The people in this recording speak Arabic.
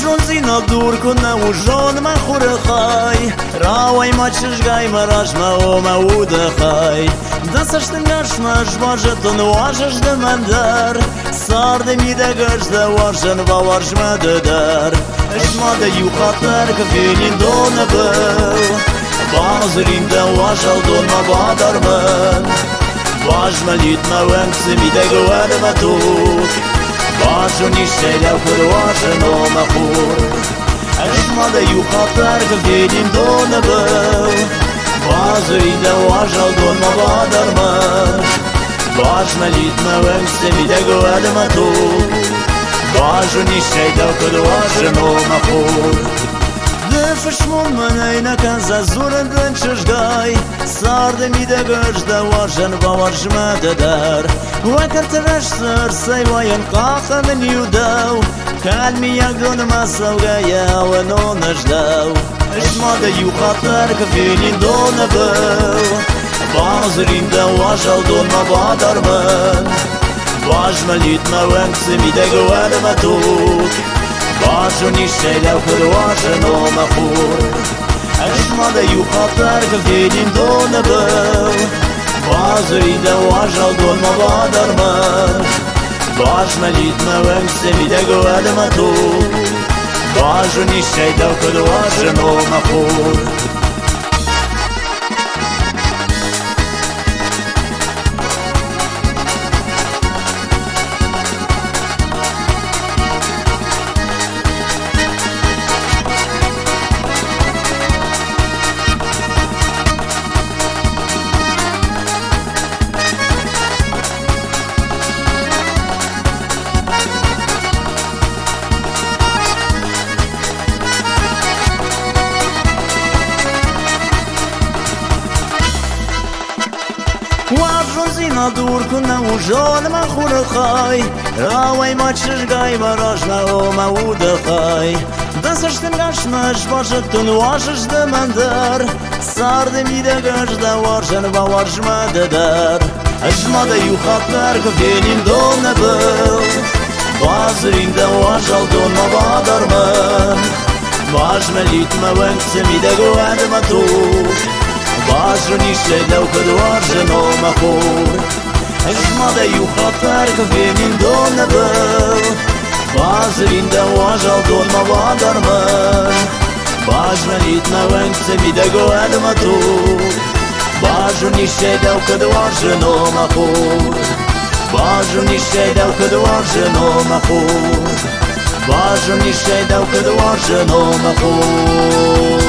واجرون زينا بدور كنا وجرون ما خور خاي راوي ما تشجعي مراج ما هو مود خاي دستش تنقاش ما جباجتون واجش دمندر صار دمي دقاش دا واجن باورج ما ددر اجما دا يخاطر كفينين دون بو بازرين دا واجل دون ما بادر من واج مليت ما وانسمي دا قوال ما توك واجني الشيلة وكل واجن ومخور اجما دا يخاطر كفينين دون بو بازرين دا واجل دون ما بادر من واج مليت ما وانسمي دا قوال ما توك واجني الشيلة وكل واجن ومخور دفشمون من اينا كان زازور دنشش داي صار دمي دقش دا واجن باورج ما ددار وكرت رشتر سيواين قاخ من يوداو كالمي يقدون ما سوغايا ونو نجداو اجما دا يخاطر كفينين دون بو بازرين دا واجل دون ما بادر من واج مليت ما وانسمي دا قوال ما توك واجني الشيلة وكل واجن ومخور اجما دا يخاطر كفينين دون بو بازرين دا واجل دون ما بادر من واج مليت ما وانسمي دا قوال ما توك واجني الشيلة وكل واجن ومخور واجرون زينا دور كنا وجون ما خور خاي راوي ما تشجعي براجنا وما ود خاي دستش تنقاش ما جباجتون واجش دمندر صار دمي دقاش دا واجن باورج ما ددر اجما دا يخاطر كفينين دون بو بازرين دا واجل دون ما بادر من واج مليت ما وانسمي دا قوان ما توك واجني الشيلة وكل واجن ومخور اجما دا يخاطر كفينين دون بو بازرين دا واجل دون ما بادر من واج مليت ما وانسمي دا قوال ما توك واجني الشيلة وكل واجن ومخور واجني الشيلة وكل واجن ومخور واجني الشيلة وكل واجن ومخور